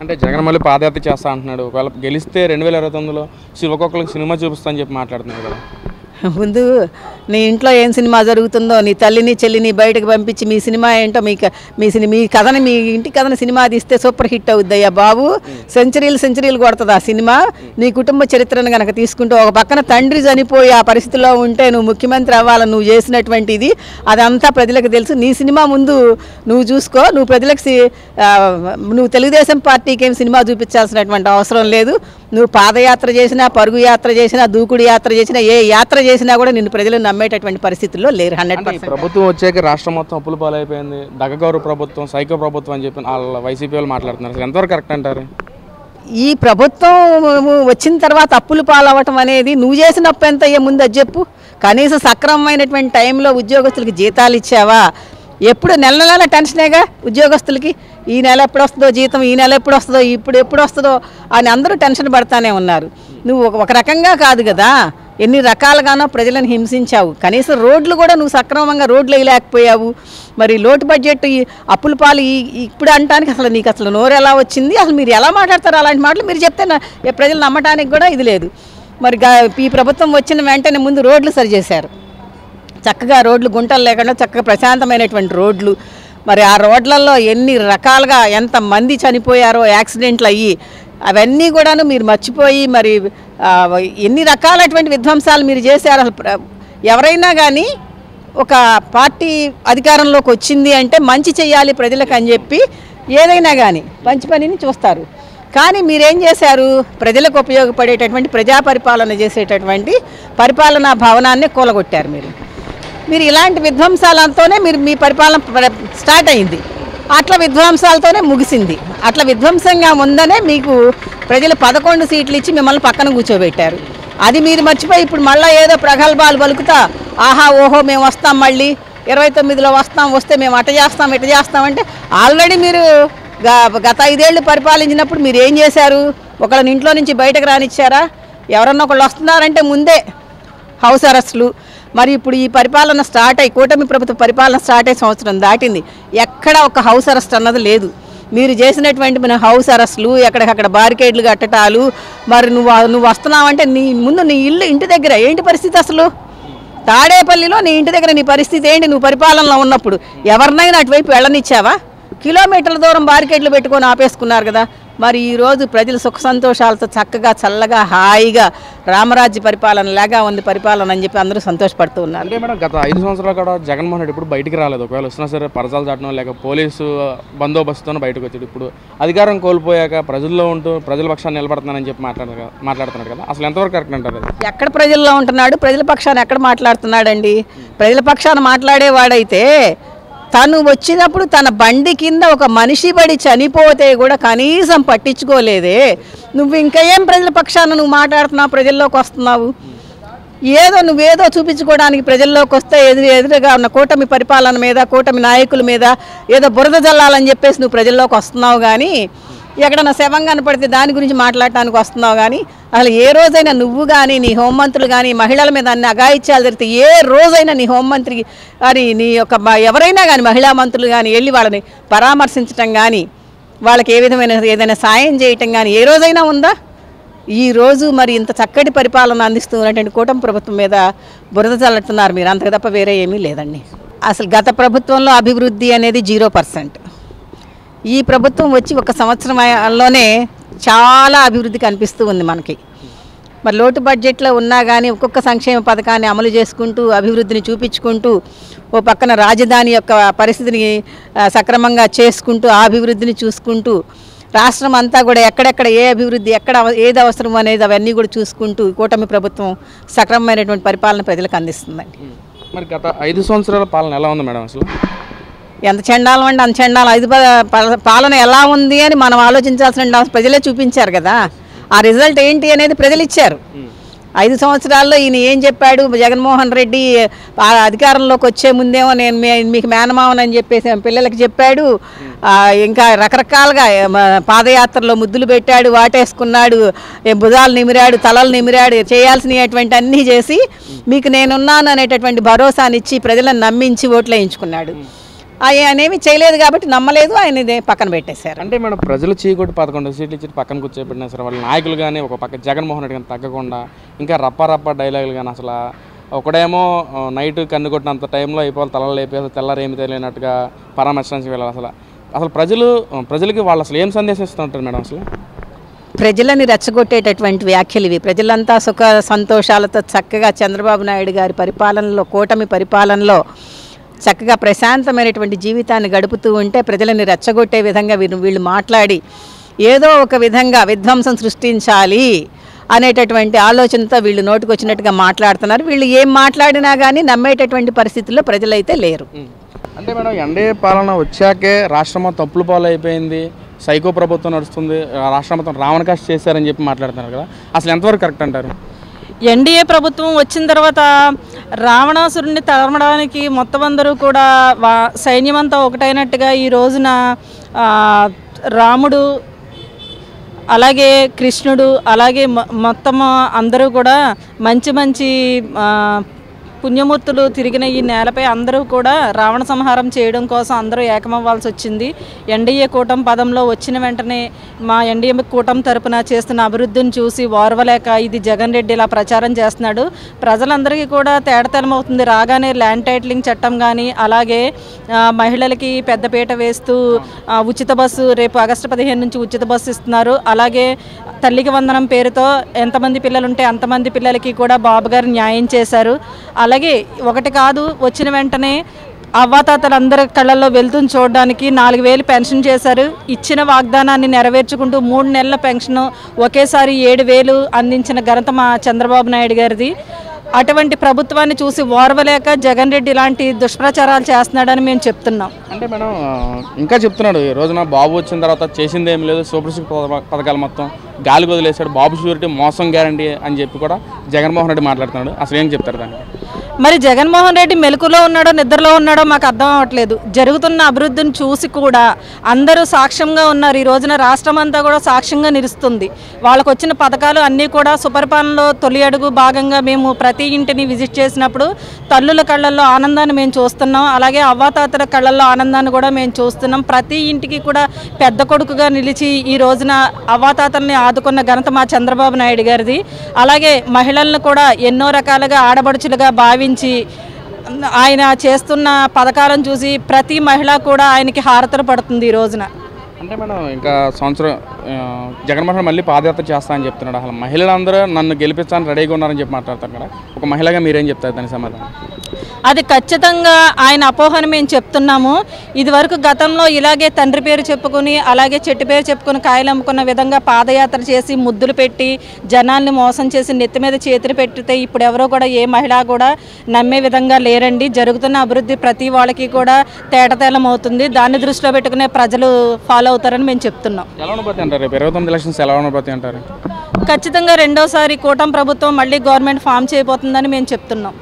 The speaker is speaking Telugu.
అంటే జగన్ మళ్ళీ పాదయాత్ర చేస్తా అంటున్నాడు. ఒకవేళ గెలిస్తే 2029లో ఒక్కొక్కరికి సినిమా చూపిస్తా అని చెప్పి మాట్లాడుతున్నాడు కదా. ముందు నీ ఇంట్లో ఏం సినిమా జరుగుతుందో నీ తల్లిని చెల్లిని బయటకు పంపించి మీ సినిమా ఏంటో మీ కథని మీ ఇంటి కథని సినిమా తీస్తే సూపర్ హిట్ అవుద్దయ్యా బాబు. సెంచరీలు కొడుతుంది ఆ సినిమా. నీ కుటుంబ చరిత్రను కనుక తీసుకుంటూ ఒక పక్కన తండ్రి చనిపోయి ఆ పరిస్థితిలో ఉంటే నువ్వు ముఖ్యమంత్రి అవ్వాలని నువ్వు చేసినటువంటి ఇది అదంతా ప్రజలకు తెలుసు. నీ సినిమా ముందు నువ్వు చూసుకో. నువ్వు ప్రజలకు నువ్వు తెలుగుదేశం పార్టీకి ఏం సినిమా చూపించాల్సినటువంటి అవసరం లేదు. నువ్వు పాదయాత్ర చేసినా, పరుగు యాత్ర చేసినా, దూకుడు యాత్ర చేసినా, ఏ యాత్ర చేసినా కూడా నిన్ను ప్రజలు నమ్మేటటువంటి పరిస్థితుల్లో లేరు. 100%. ప్రభుత్వం వచ్చాక రాష్ట్రం మొత్తం అప్పుల పాలైపోయింది. దగ్గగౌరు ప్రభుత్వం, సైకో ప్రభుత్వం అని చెప్పి వాళ్ళ వైసీపీ వాళ్ళు మాట్లాడుతున్నారు. అసలు ఎంతవరకు కరెక్ట్ అంటారు? ఈ ప్రభుత్వం వచ్చిన తర్వాత అప్పులు పాలవటం అనేది నువ్వు చేసిన అప్పు ఎంత అయ్యే ముందు అది చెప్పు. కనీసం సక్రమమైనటువంటి టైంలో ఉద్యోగస్తులకి జీతాలు ఇచ్చావా? ఎప్పుడు నెల టెన్షనేగా ఉద్యోగస్తులకి. ఈ నెల ఎప్పుడు వస్తుందో జీతం, ఈ నెల ఎప్పుడు వస్తుందో, ఎప్పుడు వస్తుందో అని అందరూ టెన్షన్ పడతానే ఉన్నారు. నువ్వు ఒక రకంగా కాదు కదా, ఎన్ని రకాలుగానో ప్రజలను హింసించావు. కనీసం రోడ్లు కూడా నువ్వు సక్రమంగా రోడ్లు వేయలేకపోయావు. మరి లోటు బడ్జెట్ ఈ అప్పుల పాలు ఇప్పుడు అనటానికి అసలు నీకు అసలు నోరు ఎలా వచ్చింది? అసలు మీరు ఎలా మాట్లాడతారు? అలాంటి మాటలు మీరు చెప్తే ప్రజలు నమ్మటానికి కూడా ఇది లేదు. మరి ఈ ప్రభుత్వం వచ్చిన వెంటనే ముందు రోడ్లు సరిచేశారు. చక్కగా రోడ్లు గుంటలు లేకుండా చక్కగా ప్రశాంతమైనటువంటి రోడ్లు. మరి ఆ రోడ్లలో ఎన్ని రకాలుగా ఎంతమంది చనిపోయారో యాక్సిడెంట్లు అయ్యి అవన్నీ కూడాను మీరు మర్చిపోయి మరి ఎన్ని రకాలైనటువంటి విధ్వంసాలు మీరు చేశారు. అసలు ఎవరైనా కానీ ఒక పార్టీ అధికారంలోకి వచ్చింది అంటే మంచి చేయాలి ప్రజలకు అని చెప్పి ఏదైనా కానీ మంచి పనిని చూస్తారు. కానీ మీరేం చేశారు? ప్రజలకు ఉపయోగపడేటటువంటి ప్రజా పరిపాలన చేసేటటువంటి పరిపాలనా భవనాన్ని కూలగొట్టారు. మీరు ఇలాంటి విధ్వంసాలతోనే మీ పరిపాలన స్టార్ట్ అయింది. అట్లా విధ్వంసాలతోనే ముగిసింది. అట్లా విధ్వంసంగా ఉందనే మీకు ప్రజలు 11 సీట్లు ఇచ్చి మిమ్మల్ని పక్కన కూర్చోబెట్టారు. అది మీరు మర్చిపోయి ఇప్పుడు మళ్ళీ ఏదో ప్రగల్భాలు పలుకుతా ఆహా ఓహో మేము వస్తాం, మళ్ళీ 29లో వస్తే మేము అట చేస్తాం ఇట చేస్తామంటే ఆల్రెడీ మీరు గత 5 ఏళ్ళు పరిపాలించినప్పుడు మీరు ఏం చేశారు? ఒకళ్ళని ఇంట్లో నుంచి బయటకు రానిచ్చారా? ఎవరన్నా ఒకళ్ళు వస్తున్నారంటే ముందే హౌస్ అరెస్టులు. మరి ఇప్పుడు ఈ పరిపాలన స్టార్ట్ అయ్యి కూటమి ప్రభుత్వ పరిపాలన స్టార్ట్ అయ్యి సంవత్సరం దాటింది. ఎక్కడ ఒక హౌస్ అరెస్ట్ అన్నది లేదు. మీరు చేసినటువంటి మన హౌస్ అరెస్టులు, ఎక్కడికక్కడ బారికేడ్లు కట్టడాలు. మరి నువ్వు వస్తున్నావంటే నీ ఇంటి దగ్గర ఏంటి పరిస్థితి? అసలు తాడేపల్లిలో నీ ఇంటి దగ్గర నీ పరిస్థితి ఏంటి? నువ్వు పరిపాలనలో ఉన్నప్పుడు ఎవరినైనా అటువైపు వెళ్ళనిచ్చావా? కిలోమీటర్ల దూరం బారికేడ్లు పెట్టుకొని ఆపేసుకున్నారు కదా. మరి ఈరోజు ప్రజలు సుఖ సంతోషాలతో చక్కగా చల్లగా హాయిగా రామరాజ్య పరిపాలన లాగా ఉంది పరిపాలన అని చెప్పి అందరూ సంతోషపడుతూ ఉన్నారు. అంటే మేడం గత 5 సంవత్సరాలు కూడా జగన్మోహన్ రెడ్డి ఇప్పుడు బయటికి రాలేదు. ఒకవేళ వచ్చినా సరే పరసాలు చాటడం లేక పోలీసు బందోబస్తుతో బయటకు వచ్చాడు. ఇప్పుడు అధికారం కోల్పోయాక ప్రజల్లో ఉంటూ ప్రజల పక్షాన్ని నిలబడుతున్నానని చెప్పి మాట్లాడుతున్నాడు కదా. అసలు ఎంతవరకు కరెక్ట్ అంటారు? ఎక్కడ ప్రజల్లో ఉంటున్నాడు? ప్రజల పక్షాన్ని ఎక్కడ మాట్లాడుతున్నాడండి? ప్రజల పక్షాన్ని మాట్లాడేవాడైతే తను వచ్చినప్పుడు తన బండి కింద ఒక మనిషి పడి చనిపోతే కూడా కనీసం పట్టించుకోలేదే. నువ్వు ఇంకా ఏం ప్రజల పక్షాన నువ్వు మాట్లాడుతున్నావు? ప్రజల్లోకి వస్తున్నావు నువ్వేదో చూపించుకోవడానికి. ప్రజల్లోకి వస్తే ఎదురుగా ఉన్న కూటమి పరిపాలన మీద, కూటమి నాయకుల మీద ఏదో బురద జల్లాలని చెప్పేసి నువ్వు ప్రజల్లోకి వస్తున్నావు. కానీ ఎక్కడన్నా శవం కనపడితే దాని గురించి మాట్లాడటానికి వస్తున్నావు. కానీ అసలు ఏ రోజైనా నువ్వు కానీ నీ హోంమంత్రులు కానీ మహిళల మీద అన్ని అఘాయిత్యాలు జరిగితే ఏ రోజైనా నీ హోంమంత్రి కానీ నీ యొక్క ఎవరైనా కానీ మహిళా మంత్రులు కానీ వెళ్ళి వాళ్ళని పరామర్శించటం కానీ వాళ్ళకి ఏ విధమైన ఏదైనా సాయం చేయటం కానీ ఏ రోజైనా ఉందా? ఈరోజు మరి ఇంత చక్కటి పరిపాలన అందిస్తున్నటువంటి కూటమి ప్రభుత్వం మీద బురద చల్లుతున్నారు మీరు, అంతకు తప్ప వేరే ఏమీ లేదండి. అసలు గత ప్రభుత్వంలో అభివృద్ధి అనేది 0%. ఈ ప్రభుత్వం వచ్చి 1 సంవత్సరంలోనే చాలా అభివృద్ధి కనిపిస్తూ ఉంది మనకి. మరి లోటు బడ్జెట్లో ఉన్నా కానీ ఒక్కొక్క సంక్షేమ పథకాన్ని అమలు చేసుకుంటూ అభివృద్ధిని చూపించుకుంటూ ఓ పక్కన రాజధాని యొక్క పరిస్థితిని సక్రమంగా చేసుకుంటూ ఆ అభివృద్ధిని చూసుకుంటూ రాష్ట్రం అంతా కూడా ఎక్కడెక్కడ ఏ అభివృద్ధి ఎక్కడ ఏది అవసరం అనేది అవన్నీ కూడా చూసుకుంటూ కూటమి ప్రభుత్వం సక్రమమైనటువంటి పరిపాలన ప్రజలకు అందిస్తుందండి. మరి గత 5 సంవత్సరాల పాలన ఎలా ఉంది మేడం? అసలు ఎంత చండాలం అంటే అంత చండాలం. 5 పాలన ఎలా ఉంది అని మనం ఆలోచించాల్సిన ప్రజలే చూపించారు కదా. ఆ రిజల్ట్ ఏంటి అనేది ప్రజలు ఇచ్చారు. 5 సంవత్సరాల్లో ఈయన ఏం చెప్పాడు? జగన్మోహన్ రెడ్డి అధికారంలోకి వచ్చే ముందేమో నేను మీకు మేనమావనని చెప్పేసి పిల్లలకి చెప్పాడు. ఇంకా రకరకాలుగా పాదయాత్రలో ముద్దులు పెట్టాడు, వాటేసుకున్నాడు, భుజాలు నిమిరాడు, తలలు నిమిరాడు, చేయాల్సినటువంటి అన్నీ చేసి మీకు నేనున్నాను అనేటటువంటి భరోసానిచ్చి ప్రజలను నమ్మించి ఓట్లు వేయించుకున్నాడు. ఆయన ఏమీ చేయలేదు కాబట్టి నమ్మలేదు, ఆయన ఇదే పక్కన పెట్టేశారు. అంటే మేడం ప్రజలు చీకొట్టి 11 సీట్లు ఇచ్చి పక్కన కూర్చోబెట్టినా సరే వాళ్ళ నాయకులు కానీ ఒక పక్క జగన్మోహన్ రెడ్డి కానీ తగ్గకుండా ఇంకా రప్ప డైలాగులు కానీ అసలు ఒకడేమో నైట్ కన్ను కొట్టినంత టైంలో అయిపోవాలి తలలు లేపేసి తెల్లారు ఏమి తెలియనట్టుగా పరామర్శించడానికి వెళ్ళాలి. అసలు ప్రజలకి వాళ్ళు అసలు ఏం సందేశం ఇస్తుంటారు మేడం? అసలు ప్రజలని రెచ్చగొట్టేటటువంటి వ్యాఖ్యలు ఇవి. ప్రజలంతా సుఖ సంతోషాలతో చక్కగా చంద్రబాబు నాయుడు గారి పరిపాలనలో, కూటమి పరిపాలనలో చక్కగా ప్రశాంతమైనటువంటి జీవితాన్ని గడుపుతూ ఉంటే ప్రజలని రెచ్చగొట్టే విధంగా వీళ్ళు మాట్లాడి ఏదో ఒక విధంగా విధ్వంసం సృష్టించాలి అనేటటువంటి ఆలోచనతో వీళ్ళు నోటుకొచ్చినట్టుగా మాట్లాడుతున్నారు. వీళ్ళు ఏం మాట్లాడినా కానీ నమ్మేటటువంటి పరిస్థితుల్లో ప్రజలైతే లేరు. అంటే మేడం ఎన్డీఏ పాలన వచ్చాకే రాష్ట్రం మొత్తం తప్పుల పాలు అయిపోయింది, సైకో ప్రభుత్వం నడుస్తుంది, రాష్ట్రం మొత్తం రావణకాస్ట్ చేశారని చెప్పి మాట్లాడుతున్నారు కదా, అసలు ఎంతవరకు కరెక్ట్ అంటారు? ఎన్డీఏ ప్రభుత్వం వచ్చిన తర్వాత రావణాసురుడిని తరమడానికి మొత్తం అందరూ కూడా సైన్యమంతా ఒకటైనట్టుగా ఈ రోజున రాముడు అలాగే కృష్ణుడు అలాగే మొత్తం అందరూ కూడా మంచి పుణ్యమూర్తులు తిరిగిన ఈ నేలపై అందరూ కూడా రావణ సంహారం చేయడం కోసం అందరూ ఏకమవ్వాల్సి వచ్చింది. ఎన్డీఏ కూటమి పదంలో వచ్చిన వెంటనే మా ఎన్డీఏ కూటమి తరపున చేస్తున్న అభివృద్ధిని చూసి ఓర్వలేక ఇది జగన్ రెడ్డి ఇలా ప్రచారం చేస్తున్నాడు, ప్రజలందరికీ కూడా తేడతెలమవుతుంది. రాగానే ల్యాండ్ టైటిలింగ్ చట్టం కానీ అలాగే మహిళలకి పెద్దపీట వేస్తూ ఉచిత బస్సు రేపు ఆగస్టు 15 నుంచి ఉచిత బస్సు ఇస్తున్నారు. అలాగే తల్లికి వందనం పేరుతో ఎంతమంది పిల్లలుంటే అంతమంది పిల్లలకి కూడా బాబు గారు న్యాయం చేశారు. అలాగే ఒకటి కాదు, వచ్చిన వెంటనే అవ్వాతాతలందరి కళ్ళల్లో వెళ్తుని చూడడానికి 4000 పెన్షన్ చేశారు. ఇచ్చిన వాగ్దానాన్ని నెరవేర్చుకుంటూ 3 నెలల పెన్షన్ ఒకేసారి 7000 అందించిన ఘనత మా చంద్రబాబు నాయుడు గారిది. అటువంటి ప్రభుత్వాన్ని చూసి ఓర్వలేక జగన్ రెడ్డి ఇలాంటి దుష్ప్రచారాలు చేస్తున్నాడని మేము చెప్తున్నాం. అంటే మేడం ఇంకా చెప్తున్నాడు, ఈ రోజున బాబు వచ్చిన తర్వాత చేసింది ఏం లేదు, సూపర్ సిక్స్ పథకాలు మొత్తం గాలికి వదిలేశాడు, బాబు షూరిటీ మోసం గ్యారంటీ అని చెప్పి కూడా జగన్మోహన్ రెడ్డి మాట్లాడుతున్నాడు. అసలు ఏం చెప్తారు దానికి? మరి జగన్మోహన్ రెడ్డి మెలకులో ఉన్నాడో నిద్రలో ఉన్నాడో మాకు అర్థం అవ్వట్లేదు. జరుగుతున్న అభివృద్ధిని చూసి కూడా అందరూ సాక్ష్యంగా ఉన్నారు. ఈ రోజున రాష్ట్రం అంతా కూడా సాక్ష్యంగా నిలుస్తుంది. వాళ్ళకు వచ్చిన పథకాలు అన్నీ కూడా సుపరిపాలనలో తొలి అడుగు భాగంగా మేము ప్రతి ఇంటిని విజిట్ చేసినప్పుడు తల్లుల కళ్ళల్లో ఆనందాన్ని మేము చూస్తున్నాం. అలాగే అవ్వాతాతల కళ్ళల్లో ఆనందాన్ని కూడా మేము చూస్తున్నాం. ప్రతి ఇంటికి కూడా పెద్ద కొడుకుగా నిలిచి ఈ రోజున అవ్వాతాతల్ని ఆదుకున్న ఘనత మా చంద్రబాబు నాయుడు గారిది. అలాగే మహిళలను కూడా ఎన్నో రకాలుగా ఆడబడుచులుగా భావించి ఆయన చేస్తున్న పథకాలను చూసి ప్రతి మహిళ కూడా ఆయనకి హారతలు పడుతుంది ఈ రోజున. అంటే మేడం ఇంకా సంవత్సరం జగన్మోహన్ మళ్ళీ పాదయాత్ర చేస్తా అని చెప్తున్నాడు. అసలు మహిళలందరూ నన్ను గెలిపించాలని రెడీగా ఉన్నారని చెప్పి మాట్లాడతారు కదా, ఒక మహిళగా మీరేం చెప్తారు దానికి సమాధానం? అది ఖచ్చితంగా ఆయన అపోహని మేము చెప్తున్నాము. ఇదివరకు గతంలో ఇలాగే తండ్రి పేరు చెప్పుకుని అలాగే చెట్టు పేరు చెప్పుకుని కాయలు అమ్ముకున్న విధంగా పాదయాత్ర చేసి ముద్దులు పెట్టి జనాల్ని మోసం చేసి నెత్తి మీద చేతులు పెట్టితే ఇప్పుడు ఎవరో కూడా ఏ మహిళ కూడా నమ్మే విధంగా లేరండి. జరుగుతున్న అభివృద్ధి ప్రతి వాళ్ళకి కూడా తేటతెల్లం అవుతుంది. దాన్ని దృష్టిలో పెట్టుకునే ప్రజలు ఫాలో అవుతారని మేము చెప్తున్నాం. ఎలా ఉండబోతాయి అంటారు? 29 ఎలక్షన్స్ ఎలా ఉండబోతాయి అంటారు? ఖచ్చితంగా రెండోసారి కూటమి ప్రభుత్వం మళ్ళీ గవర్నమెంట్ ఫామ్ చేయబోతుందని మేము చెప్తున్నాం.